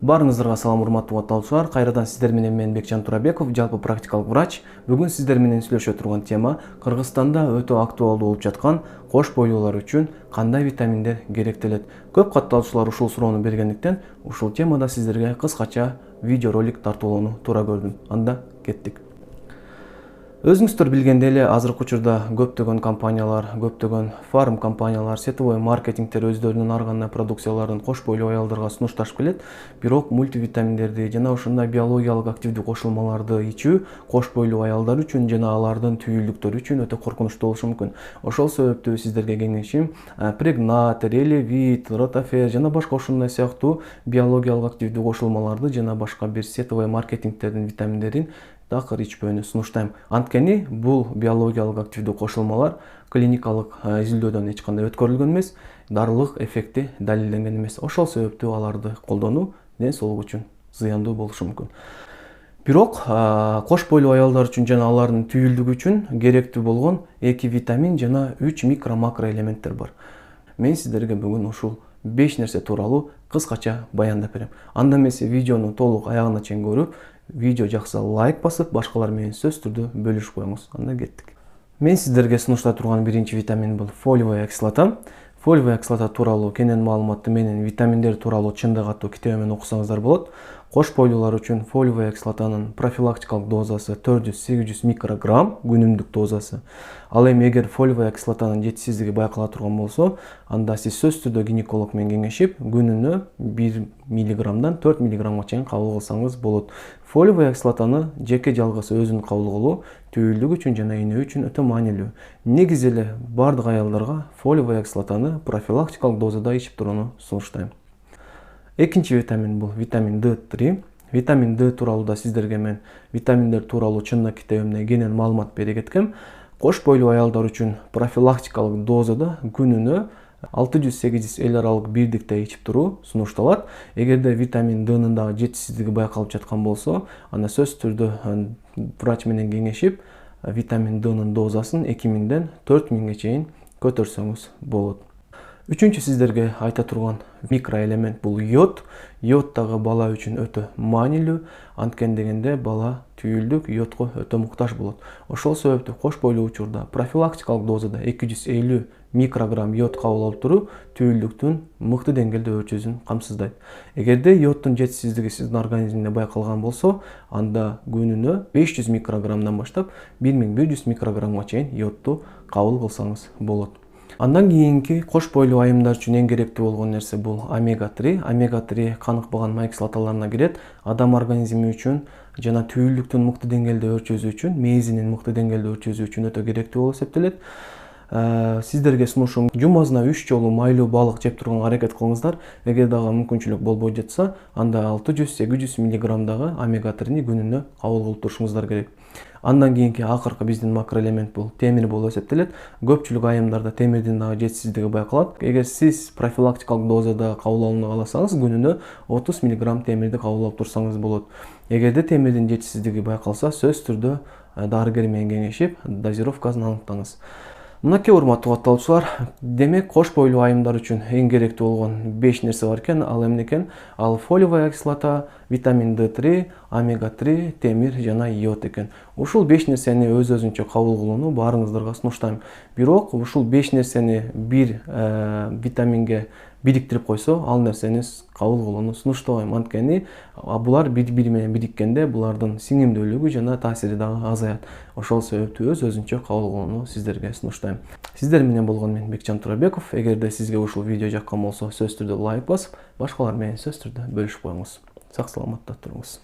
Барыңыздарга салам, урматтуу катталуучулар. Кайрадан сиздер менен мен Бекжан Турабеков, жалпы практикалык врач. Бүгүн сиздер менен сүйлөшө турган тема Кыргызстанда өтө актуалдуу болуп жаткан кош бойлуулар үчүн кандай витаминдер керектелет. Көп катталуучулар ушул суроону бергендиктен ушул темада сиздерге кыскача видеоролик тартуулоону туура көрдүм. Анда кеттик. Өзүңүздөр билгендей эле азыркы учурда көптөгөн компаниялар, көптөгөн фарм компаниялар, сетевой маркетингтер өздөрүнүн ар кандай продукцияларын кош бойлуу аялдарга сунушташып келет. Бирок мультивитаминдерди жана ошондой биологиялык активдүү кошулмаларды ичүү кош бойлуу аялдар үчүн жана алардын түйүлдүктөрү үчүн өтө коркунучтуу болушу мүмкүн. Ошол себептүү сиздерге кеңешим Прегнат, Релевит, Ротафер жана башка ушундай сыяктуу биологиялык активдүү кошулмаларды жана башка бир сетевой маркетингтердин витаминдерин такыр ичпөөнү сунуштайм. Анткени бул биологиялык активдүү кошулмалар клиникалык изилдөөдөн эч кандай өткөрүлгөн эмес, дарылык эффекти далилденген эмес. Ошол себептүү аларды колдонуу ден соолук үчүн зыяндуу болушу мүмкүн. Бирок кош бойлуу аялдар үчүн жана алардын түйүлдүгү үчүн керектүү болгон 2 витамин жана 3 микро-макро элементтер бар. Мен сиздерге бүгүн ушул 5 нерсе тууралуу кыскача баяндап берем. Анда эмесе видеону толук аягына чейин көрүп, видео жакса лайк басып, башкалар менен сөзсүз түрдө бөлүшүп коюңуз. Анда кеттик. Мен сиздерге сунуштай турган биринчи витамин бул фолиевая кислота. Фолиевая кислота тууралуу кенен маалыматты менин витаминдер тууралуу чындык аттуу китебимен окусаңыздар болот. Кош бойлуулар үчүн фолиевая кислотанын профилактикалык дозасы 400-800 микрограмм күнүмдүк дозасы. Ал эми эгер фолиевая кислотанын жетишсиздиги байкала турган болсо, анда сиз сөзсүз түрдө гинеколог менен кеңешип, күнүнө 1 миллиграммдан 4 миллиграммга чейин кабыл кылсаңыз болот. Фолиевая кислотаны жеке жалгыз өзүн кабыл кылуу түйүлдүк үчүн жана ийне үчүн өтө маанилүү. Негизи эле бардык аялдарга фолиевая кислотаны профилактикалык дозада ичип турууну сунуштайм. Экинчи витамин бул витамин D3. Витамин D тууралуу да сиздерге мен витаминдер тууралуу чындык китебимде кенен маалымат бере кеткем. Кош бойлуу аялдар үчүн профилактикалык дозада күнүнө 600-800 эл аралык бирдикте ичип туруу сунушталат. Эгерде витамин D'нын дагы жетишсиздиги байкалып жаткан болсо, анда сөзсүз түрдө врач менен кеңешип, витамин D'нын дозасын 2000ден 4000ге чейин көтөрсөңүз болот. Үчүнчү сиздерге айта турган микроэлемент бул йод. Йод дагы бала үчүн өтө маанилүү. Анткени дегенде бала түйүлдүк йодко өтө муктаж болот. Ошол себептүү кош бойлуу учурда профилактикалык дозада 250 микрограмм йод кабыл алып туруу түйүлдүктүн мыкты деңгээлде өрчүүсүн камсыздайт. Эгерде йоддун жетишсиздиги сиздин организмде байкалган болсо, анда күнүнө 500 микрограммдан баштап 1100 микрограммга чейин йодду кабыл кылсаңыз болот. Андан кийинки кош бойлуу айымдар үчүн эң керектүү болгон нерсе бул омега-3. Омега-3 каныкпаган май кислоталарына кирет. Адам организми үчүн жана түйүлдүктүн мыкты деңгээлде өрчүүсү үчүн, мейизинин мыкты деңгээлде өрчүүсү үчүн өтө керектүү болуп эсептелет. Сиздерге сунушум жумасына 3 жолу майлуу балык жеп турганга аракет кылыңыздар. Эгер дагы мүмкүнчүлүк болбой жатса, анда 600-800 миллиграммдагы омега-3 күнүнө кабыл кылып турушуңуздар керек. Андан кийинки акыркы биздин макроэлемент бул темир болуп эсептелет. Көпчүлүк айымдарда темирдин дагы жетишсиздиги байкалат. Эгер сиз профилактикалык дозада кабыл алууну кааласаңыз, күнүнө 30 миллиграмм темирди кабыл алып турсаңыз болот. Эгерде темирдин жетишсиздиги байкалса, сөзсүз түрдө дарыгер менен кеңешип, дозировкасын аныктаңыз. Мынакей урматтуу катталуучулар, демек кош бойлуу айымдар үчүн эң керектүү болгон 5 нерсе бар экен. Ал эмне экен? Ал фолиевая кислота, витамин D3, омега-3, темир жана йод экен. Ушул 5 нерсени өз-өзүнчө кабыл кылууну баарыңыздарга сунуштайм. Бирок ушул 5 нерсени бир витаминге бириктирип койсо, ал нерсени кабыл кылууну сунуштабайм. Анткени булар бири-бири менен бириккенде булардын сиңимдүүлүгү жана таасири дагы азаят. Ошол себептүү өз-өзүнчө кабыл кылууну сиздерге сунуштайм. Сиздер менен болгон мен Бекжан Турабеков. Эгерде сизге ушул видео жаккан болсо, сөзсүз түрдө лайк басып, башкалар менен сөзсүз түрдө бөлүшүп коюңуз. Сак саламатта туруңуз.